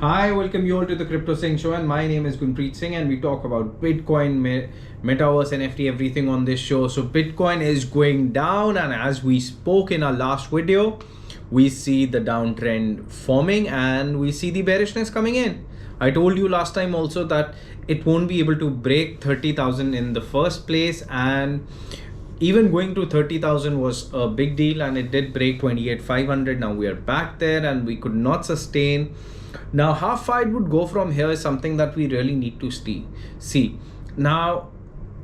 Hi, welcome you all to the Thecryptosingh show, and my name is Gunpreet Singh, and we talk about Bitcoin, metaverse, NFT, everything on this show. So Bitcoin is going down, and as we spoke in our last video, we see the downtrend forming and we see the bearishness coming in. I told you last time also that it won't be able to break 30,000 in the first place, and even going to 30,000 was a big deal, and it did break 28,500. Now we are back there and we could not sustain. Now how far it would go from here is something that we really need to see. Now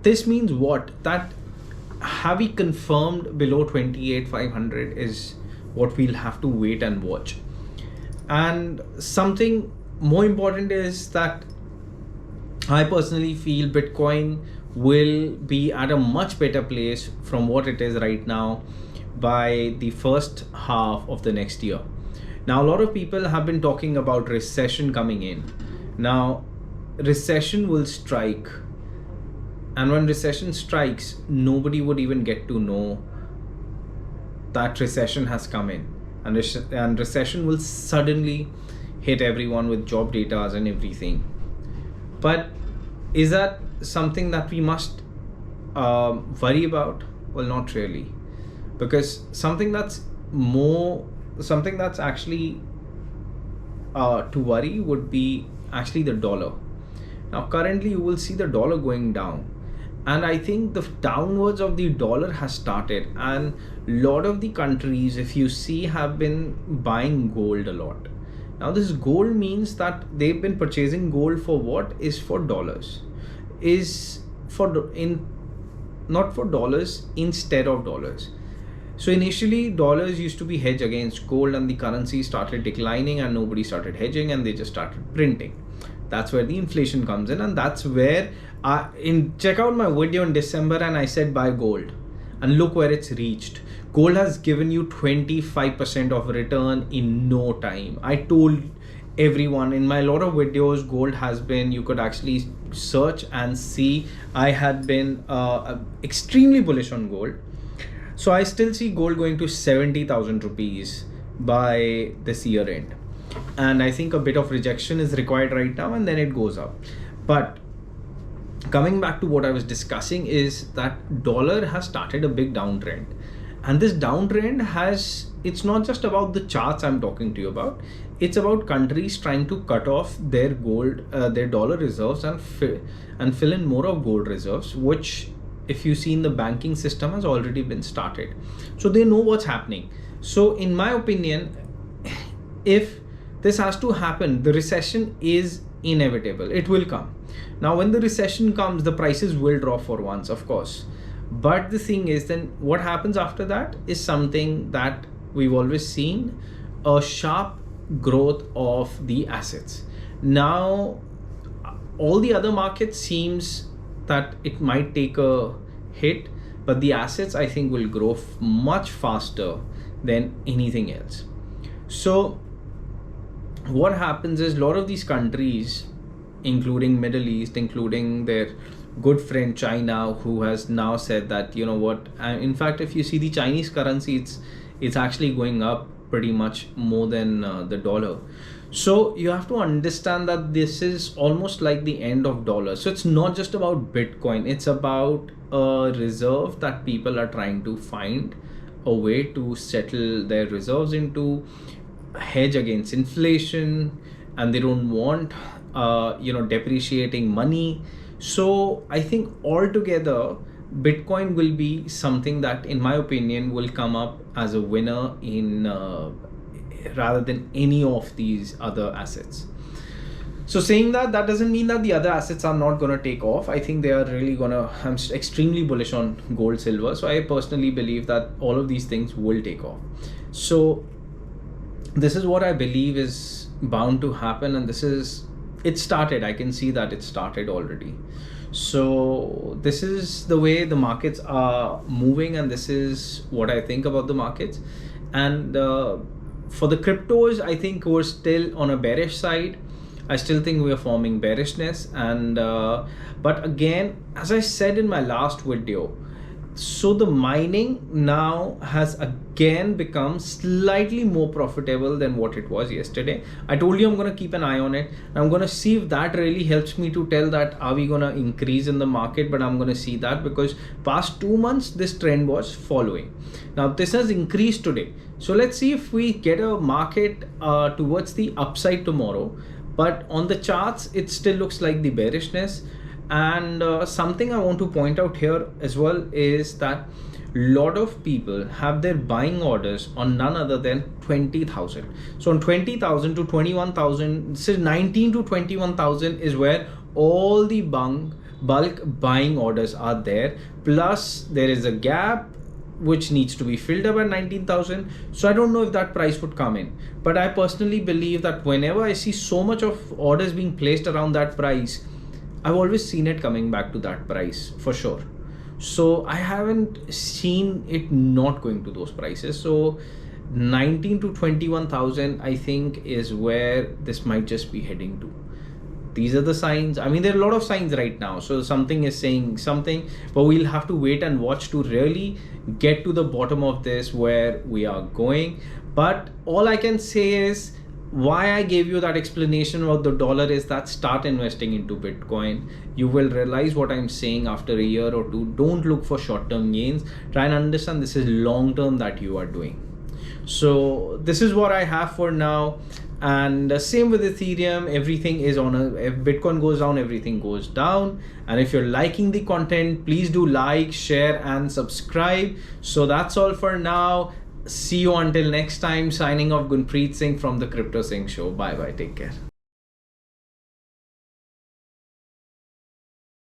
this means what? That have we confirmed below 28,500 is what we'll have to wait and watch. And something more important is that I personally feel Bitcoin will be at a much better place from what it is right now by the first half of the next year. Now, a lot of people have been talking about recession coming in. Now, recession will strike. And when recession strikes, nobody would even get to know that recession has come in. And recession will suddenly hit everyone with job data and everything. But is that something that we must worry about? Well, not really. Because something that's actually to worry would be actually the dollar. Now currently you will see the dollar going down, and I think the downwards of the dollar has started, and a lot of the countries, if you see, have been buying gold a lot. Now this gold means that they've been purchasing gold for what? Is for dollars, not for dollars, instead of dollars. So initially dollars used to be hedged against gold, and the currency started declining and nobody started hedging and they just started printing. That's where the inflation comes in, and that's where check out my video in December and I said buy gold, and look where it's reached. Gold has given you 25% of return in no time. I told everyone in my lot of videos, gold has been, you could actually search and see, I had been extremely bullish on gold. So I still see gold going to 70,000 rupees by this year end. And I think a bit of rejection is required right now, and then it goes up. But coming back to what I was discussing is that dollar has started a big downtrend. And this downtrend it's not just about the charts I'm talking to you about. It's about countries trying to cut off their gold, their dollar reserves and fill in more of gold reserves, which, if you see in the banking system, has already been started. So they know what's happening. So in my opinion, if this has to happen, the recession is inevitable. It will come. Now when the recession comes, the prices will drop for once, of course. But the thing is, then what happens after that is something that we've always seen, a sharp growth of the assets. Now all the other markets seems that it might take a hit, but the assets, I think, will grow much faster than anything else. So what happens is, a lot of these countries, including Middle East, including their good friend China, who has now said that, you know what, in fact, if you see the Chinese currency, it's actually going up pretty much more than the dollar. So you have to understand that this is almost like the end of dollar. So it's not just about Bitcoin, it's about a reserve that people are trying to find a way to settle their reserves into, hedge against inflation, and they don't want depreciating money. So I think altogether Bitcoin will be something that, in my opinion, will come up as a winner in rather than any of these other assets. So saying that doesn't mean that the other assets are not going to take off. I think they are really I'm extremely bullish on gold, silver. So I personally believe that all of these things will take off. So this is what I believe is bound to happen, and it started. I can see that it started already. So this is the way the markets are moving, and this is what I think about the markets. And for the cryptos, I think we're still on a bearish side. I still think we are forming bearishness, and but again, as I said in my last video, So the mining now has again become slightly more profitable than what it was yesterday. I told you I'm going to keep an eye on it. I'm going to see if that really helps me to tell that are we going to increase in the market, but I'm going to see that because past 2 months this trend was following. Now this has increased today. So let's see if we get a market towards the upside tomorrow. But on the charts, it still looks like the bearishness. And something I want to point out here as well is that a lot of people have their buying orders on none other than 20,000. So on 20,000 to 21,000, so 19 to 21,000 is where all the bulk buying orders are there. Plus there is a gap which needs to be filled up at 19,000. So I don't know if that price would come in, but I personally believe that whenever I see so much of orders being placed around that price, I've always seen it coming back to that price for sure. So I haven't seen it not going to those prices. So 19 to 21,000 I think is where this might just be heading to. These are the signs. I mean, there are a lot of signs right now. So something is saying something, but we'll have to wait and watch to really get to the bottom of this, where we are going. But all I can say is, why I gave you that explanation about the dollar is that start investing into Bitcoin. You will realize what I'm saying after a year or two. Don't look for short-term gains. Try and understand this is long-term that you are doing. So this is what I have for now. And same with Ethereum, everything is on if Bitcoin goes down, everything goes down. And if you're liking the content, please do like, share and subscribe. So that's all for now. See you until next time. Signing off, Gunpreet Singh from the Crypto Singh Show. Bye bye. Take care.